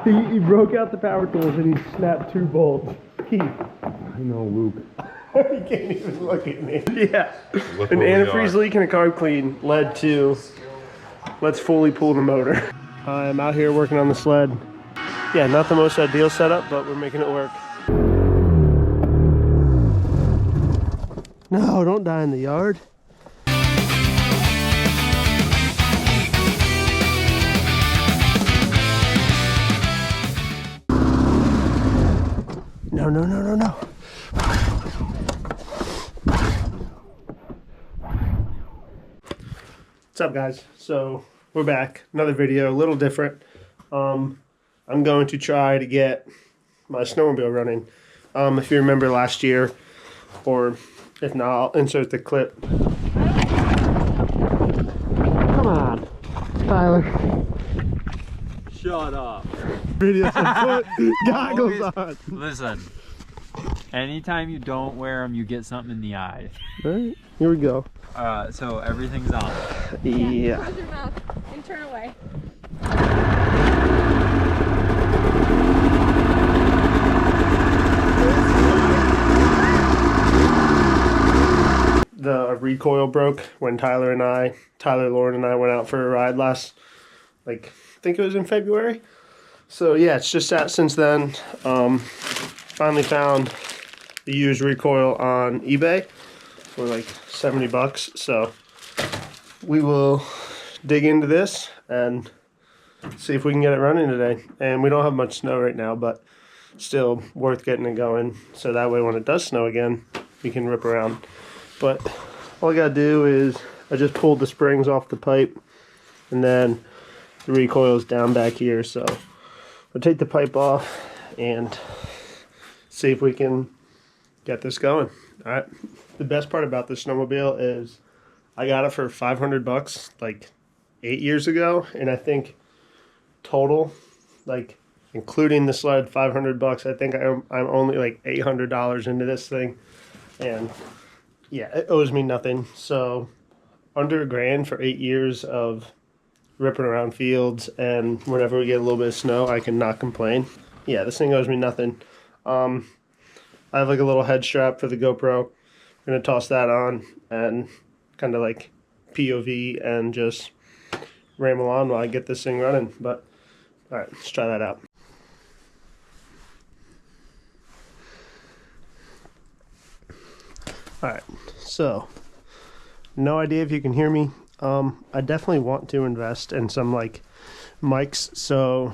He broke out the power tools and he snapped 2 bolts. Keith. I know, Luke. You can't even look at me. Yeah. Look An where we antifreeze are. leak and a carb clean led to let's fully pull the motor. I'm out here working on the sled. Yeah, not the most ideal setup, but we're making it work. No, don't die in the yard. No, no, no, no, no. What's up, guys? So we're back. Another video, a little different. I'm going to try to get my snowmobile running. If you remember last year, or if not, I'll insert the clip. Come on, Tyler. Shut up. Video, put goggles on. Listen, anytime you don't wear them, you get something in the eye. All right, here we go. So everything's on. Yeah. Close your mouth and turn away. The recoil broke when Tyler, Lauren and I went out for a ride last, I think it was in February. So yeah, it's just sat since then. Finally found the used recoil on eBay for like 70 bucks. So we will dig into this and see if we can get it running today. And we don't have much snow right now, but still worth getting it going. So that way when it does snow again, we can rip around. But all I gotta do is, I just pulled the springs off the pipe and then the recoil is down back here. So we'll take the pipe off and see if we can get this going. All right. The best part about this snowmobile is I got it for 500 bucks like 8 years ago. And I think total, like including the sled, 500 bucks. I think I'm only like $800 into this thing. And yeah, it owes me nothing. So under $1,000 for 8 years of ripping around fields, and whenever we get a little bit of snow, I can not complain. Yeah, this thing owes me nothing. I have like a little head strap for the GoPro. I'm gonna toss that on and kind of like POV and just ramble on while I get this thing running. But all right, let's try that out. Alright, so no idea if you can hear me. I definitely want to invest in some like mics, so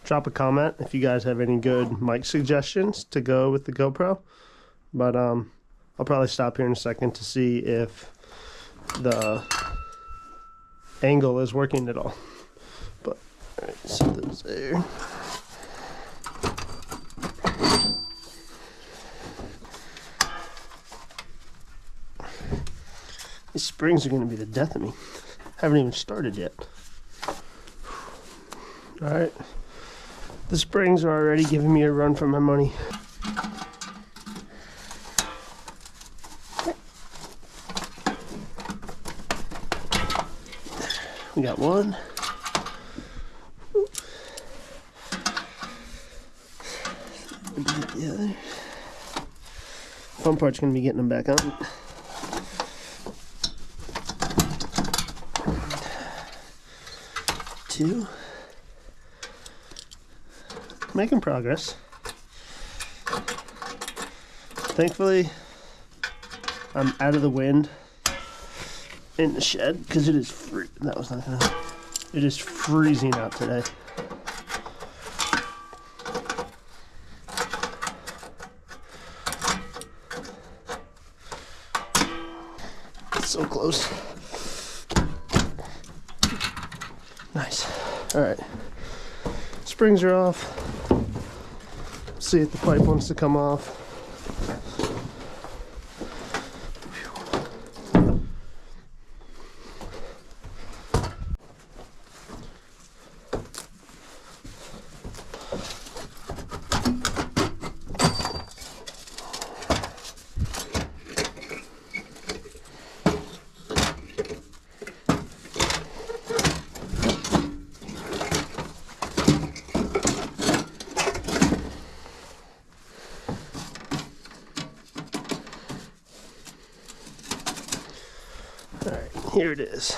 drop a comment if you guys have any good mic suggestions to go with the GoPro. But I'll probably stop here in a second to see if the angle is working at all. But alright, so those there. These springs are going to be the death of me. Haven't even started yet. Alright. The springs are already giving me a run for my money. We got one. Get the other. Fun part's going to be getting them back on. Two. Making progress. Thankfully, I'm out of the wind in the shed because it is that was not gonna. It is freezing out today. It's so close. Nice. Alright. Springs are off. See if the pipe wants to come off. here it is.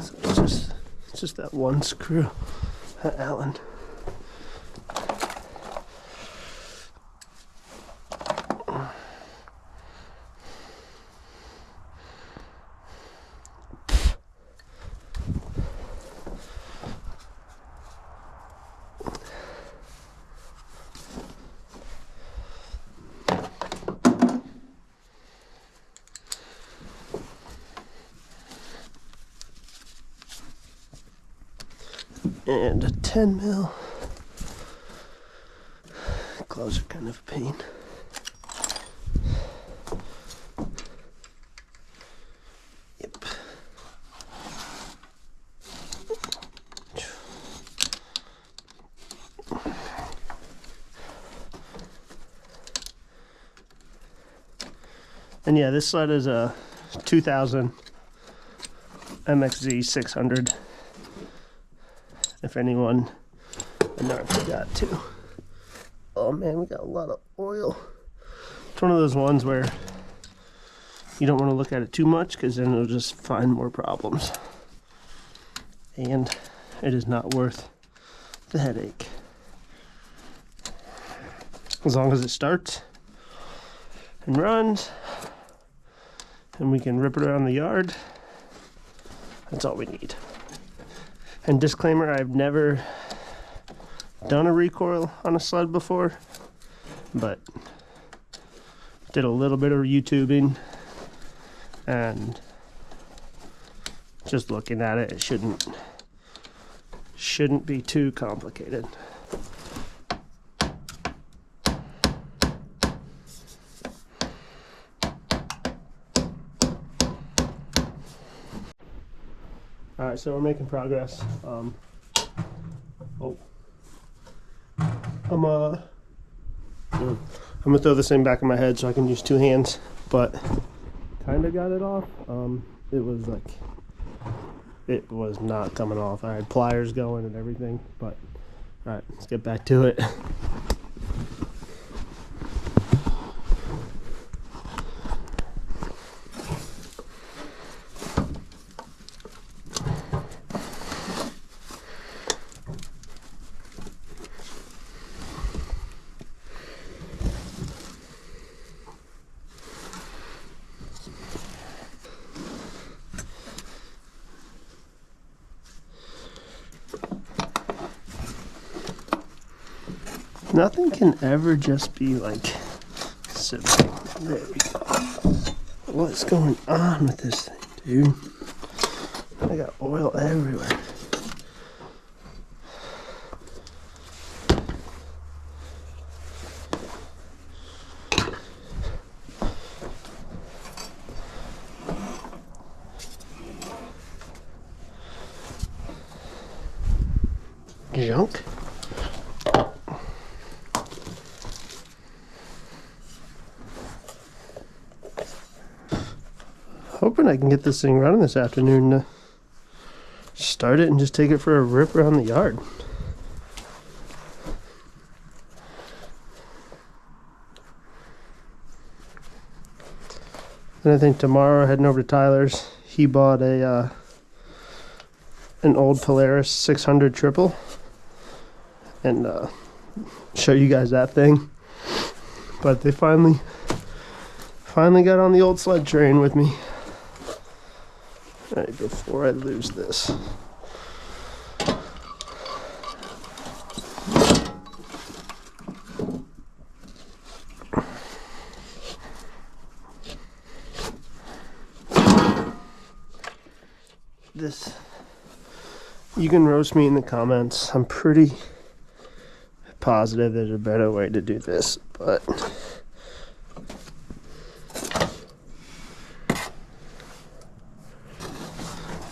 So it's just that one screw, Allen. And a 10 mil. Gloves are kind of a pain. Yep. And yeah, this sled is a 2000 MXZ 600. If anyone, I know I forgot to. Oh man, we got a lot of oil. It's one of those ones where you don't want to look at it too much because then it'll just find more problems. And it is not worth the headache. As long as it starts and runs and we can rip it around the yard, that's all we need. And disclaimer, I've never done a recoil on a sled before, but did a little bit of YouTubing, and just looking at it, it shouldn't be too complicated. Alright, so we're making progress. I'm gonna throw this thing back in my head so I can use two hands, but kinda got it off. It was not coming off. I had pliers going and everything, but alright, let's get back to it. Nothing can ever just be like simple. There we go. What's going on with this thing, dude? I got oil everywhere. Junk. Hoping I can get this thing running this afternoon to start it and just take it for a rip around the yard. Then I think tomorrow heading over to Tyler's, he bought an old Polaris 600 triple, and show you guys that thing. But they finally got on the old sled train with me. Alright, before I lose this. You can roast me in the comments. I'm pretty positive there's a better way to do this, but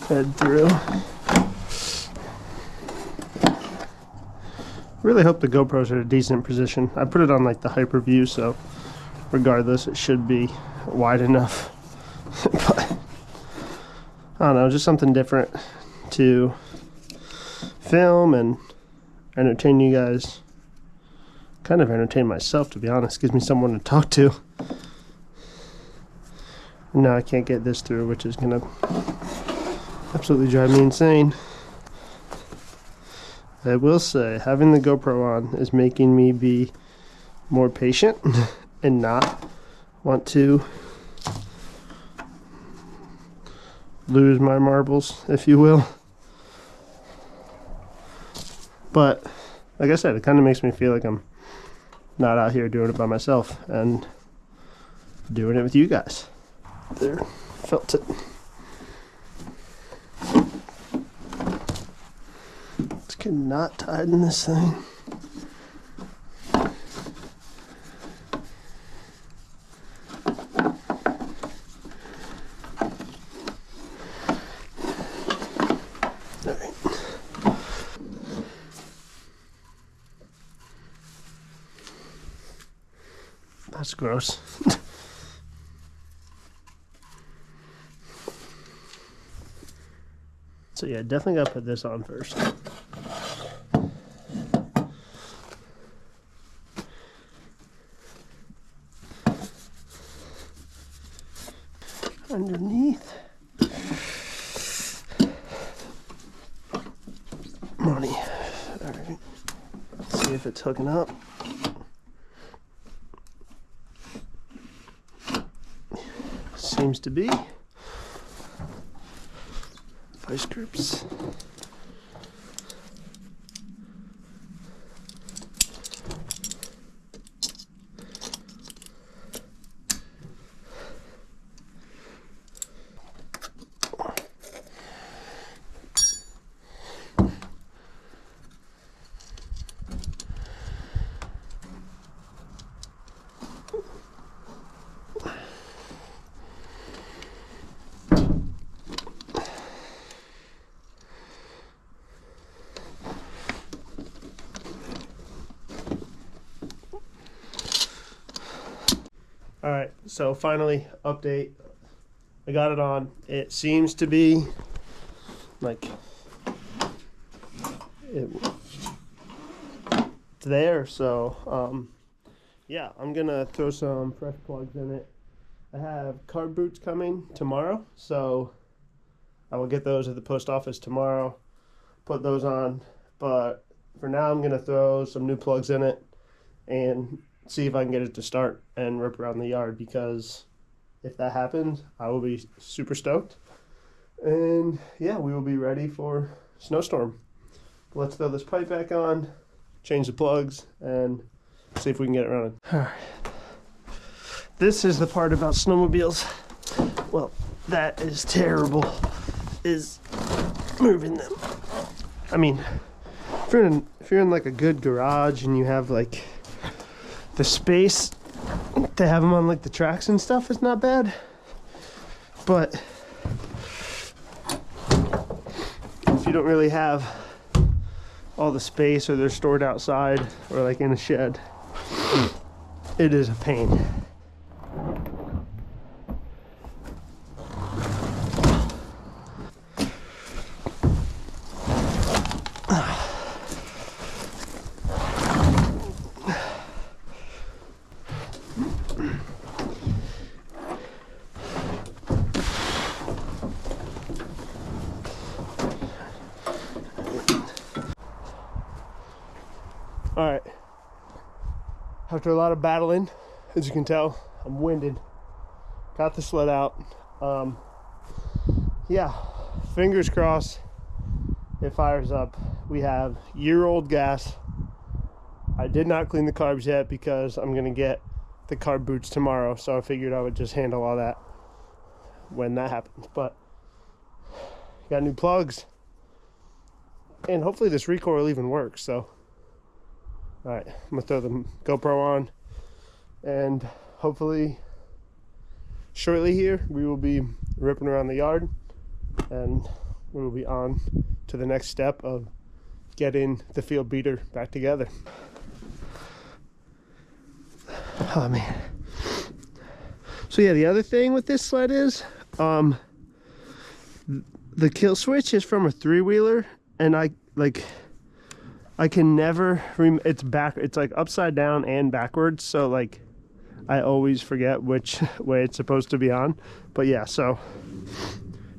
head through. Really hope the GoPro's at a decent position. I put it on like the hyper view, so regardless it should be wide enough. But I don't know, just something different to film and entertain you guys. Kind of entertain myself, to be honest. Gives me someone to talk to. Now I can't get this through, which is gonna absolutely drive me insane. I will say, having the GoPro on is making me be more patient and not want to lose my marbles, if you will. But like I said, it kind of makes me feel like I'm not out here doing it by myself and doing it with you guys. There, felt it. Let's get a knot tied in this thing. That's gross. So yeah, definitely gotta put this on first. Underneath. Money. Alright. Let's see if it's hooking up. Seems to be. Vice grips. Alright, so finally, update. I got it on. It seems to be like it's there, so yeah, I'm gonna throw some fresh plugs in it. I have carb boots coming tomorrow, so I will get those at the post office tomorrow, put those on, but for now I'm gonna throw some new plugs in it and see if I can get it to start and rip around the yard, because if that happens, I will be super stoked. And yeah, we will be ready for snowstorm. Let's throw this pipe back on, change the plugs, and see if we can get it running. All right. This is the part about snowmobiles. Well, that is terrible, is moving them. I mean, if you're in like a good garage and you have like the space to have them on like the tracks and stuff, is not bad. But if you don't really have all the space, or they're stored outside or like in a shed, it is a pain. All right, after a lot of battling, as you can tell, I'm winded. Got the sled out. Yeah, fingers crossed it fires up. We have year-old gas. I did not clean the carbs yet because I'm gonna get the carb boots tomorrow, so I figured I would just handle all that when that happens. But got new plugs, and hopefully this recoil even works. So all right, I'm gonna throw the GoPro on, and hopefully shortly here we will be ripping around the yard, and we will be on to the next step of getting the field beater back together. Oh man. So yeah, the other thing with this sled is the kill switch is from a 3-wheeler, and I can never it's like upside down and backwards, so like I always forget which way it's supposed to be on. But yeah, so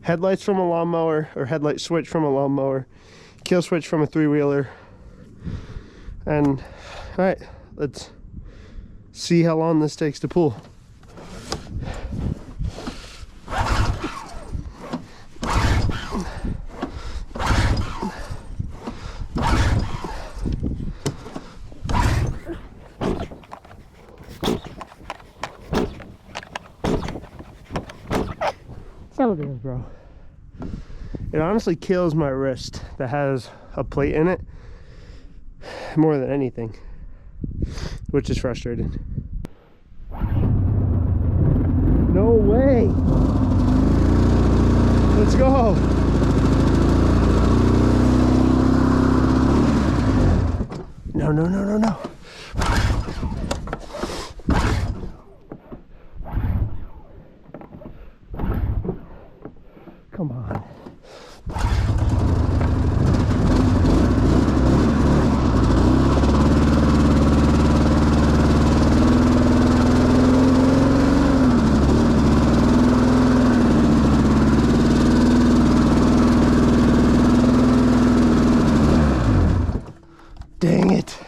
headlights from a lawnmower, or headlight switch from a lawnmower, kill switch from a 3-wheeler. And all right, let's see how long this takes to pull. Celebrating, bro. It honestly kills my wrist that has a plate in it more than anything, which is frustrating. No way. Let's go. No, no, no, no, no. Come on. Dang it.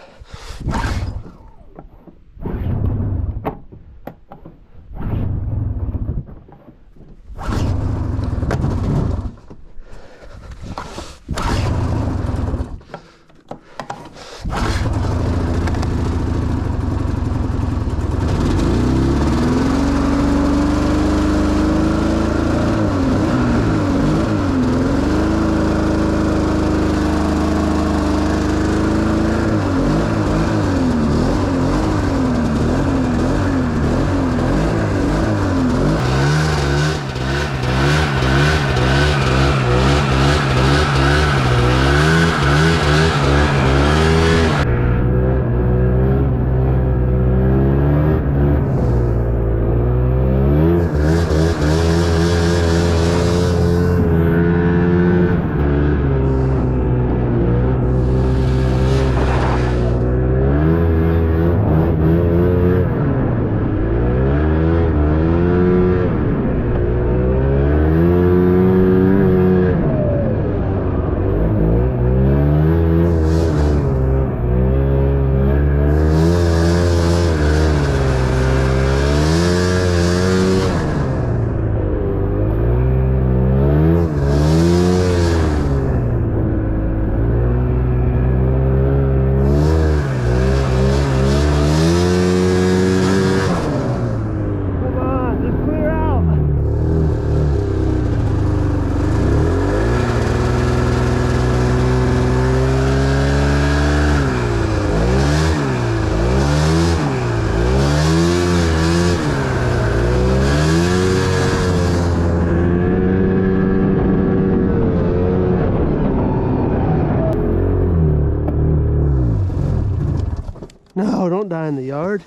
No, don't die in the yard.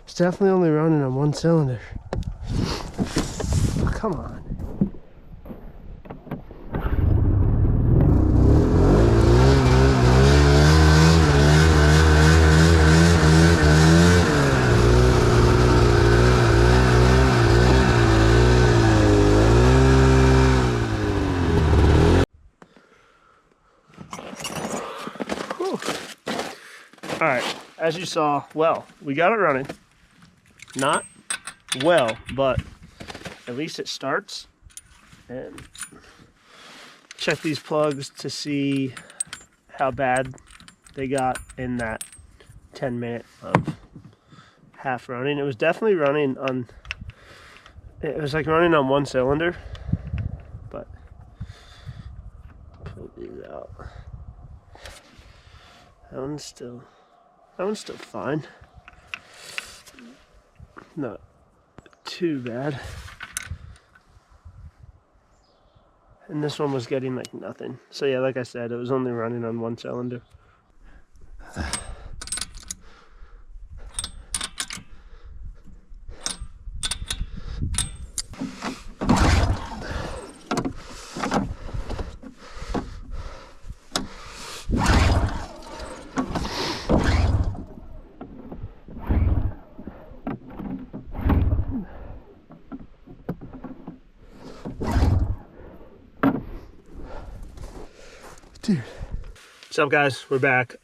It's definitely only running on one cylinder. Come on. All right, as you saw, well, we got it running. Not well, but at least it starts. And check these plugs to see how bad they got in that 10 minute of half running. It was definitely running on, it was like running on one cylinder, but pull these out. That one's still fine. Not too bad. And this one was getting like nothing. So yeah, like I said, it was only running on one cylinder. Dude. What's up, guys? We're back.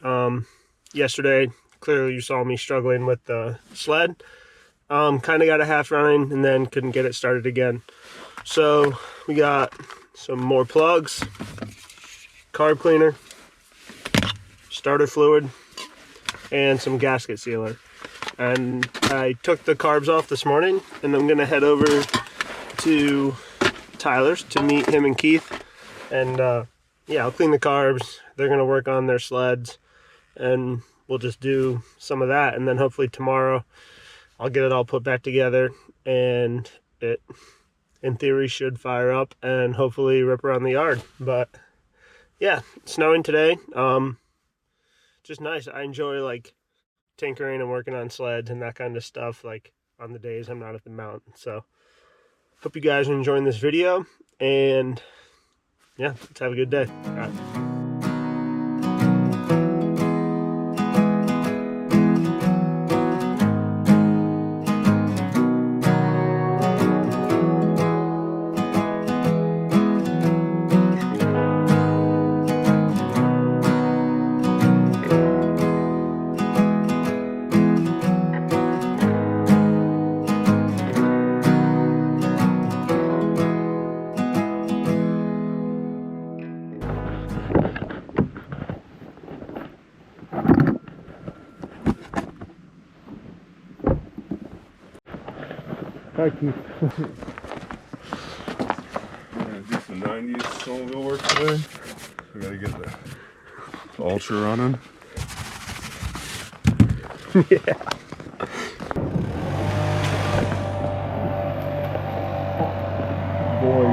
Yesterday, clearly you saw me struggling with the sled. Kind of got a half running and then couldn't get it started again. So we got some more plugs, carb cleaner, starter fluid, and some gasket sealer. And I took the carbs off this morning, and I'm gonna head over to Tyler's to meet him and Keith. And yeah, I'll clean the carbs. They're gonna work on their sleds, and we'll just do some of that. And then hopefully tomorrow I'll get it all put back together, and it, in theory, should fire up and hopefully rip around the yard. But yeah, it's snowing today. Just nice. I enjoy like tinkering and working on sleds and that kind of stuff, like on the days I'm not at the mountain. So hope you guys are enjoying this video, and yeah, let's have a good day. All right. Hi, Keith. Do some 90s snowmobile work today. We gotta get the ultra running. Yeah. Boy.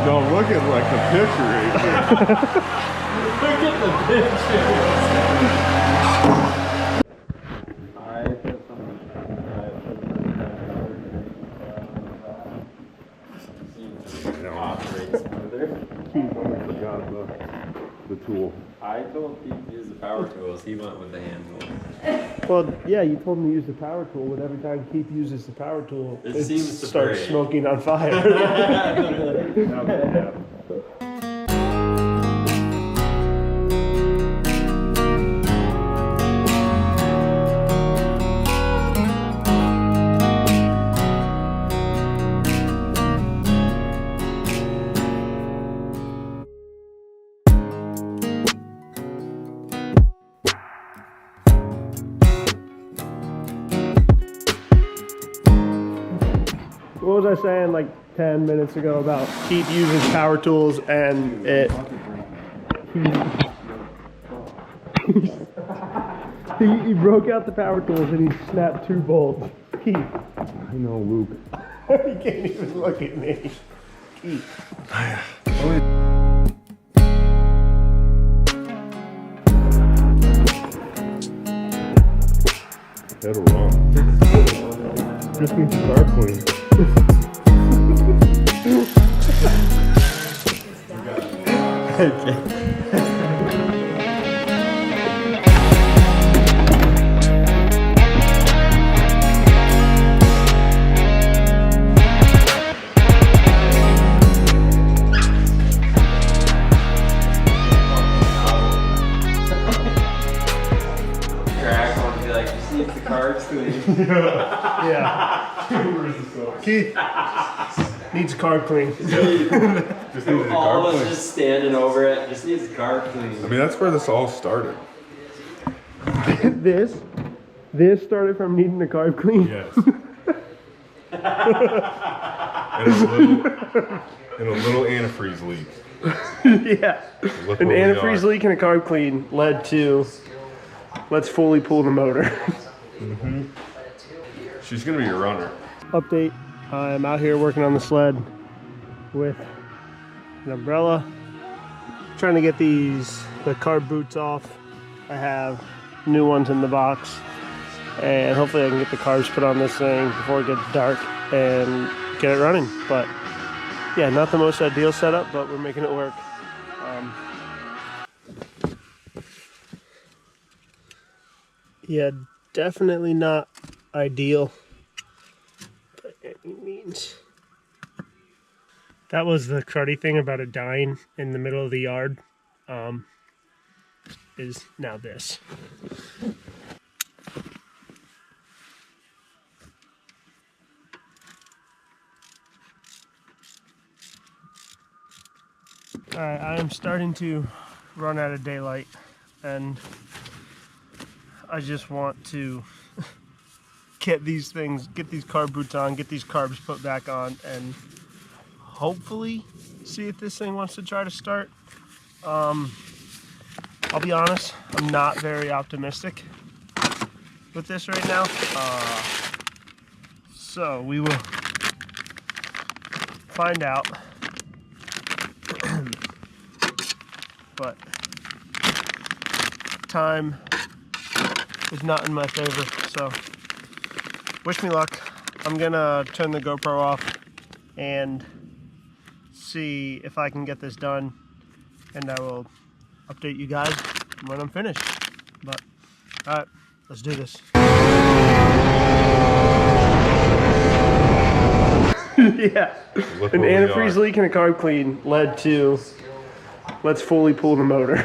No, I'm looking like the picture right here. Look at the picture. The tool. I told Pete to use the power tools. He went with the hand tools. Well, yeah, you told me to use the power tool, but every time Keith uses the power tool, It seems to starts break. smoking on fire. What was I saying like 10 minutes ago about Keith uses power tools and it... he broke out the power tools and he snapped 2 bolts. Keith. I know, Luke. You can't even look at me. Keith. That'll wrong. Just needs to start clean. Yeah. Keith needs a carb clean. Just needed a All carb of us clean. just standing over it. Just needs a carb clean. I mean, that's where this all started. This started from needing a carb clean. Yes. and a little antifreeze leak. Yeah. Look An where we antifreeze are. leak and a carb clean led to let's fully pull the motor. She's gonna be a runner. Update, I'm out here working on the sled with an umbrella, trying to get the carb boots off. I have new ones in the box, and hopefully I can get the carbs put on this thing before it gets dark and get it running. But yeah, not the most ideal setup, but we're making it work. Yeah, definitely not ideal by any means. That was the cruddy thing about it dying in the middle of the yard. Is now this. Alright, I am starting to run out of daylight, and I just want to get these carb boots on, get these carbs put back on, and hopefully see if this thing wants to try to start. I'll be honest, I'm not very optimistic with this right now. So we will find out. But time is not in my favor, so wish me luck. I'm gonna turn the GoPro off and see if I can get this done, and I will update you guys when I'm finished. But alright, let's do this. Yeah, an antifreeze leak and a carb clean led to let's fully pull the motor.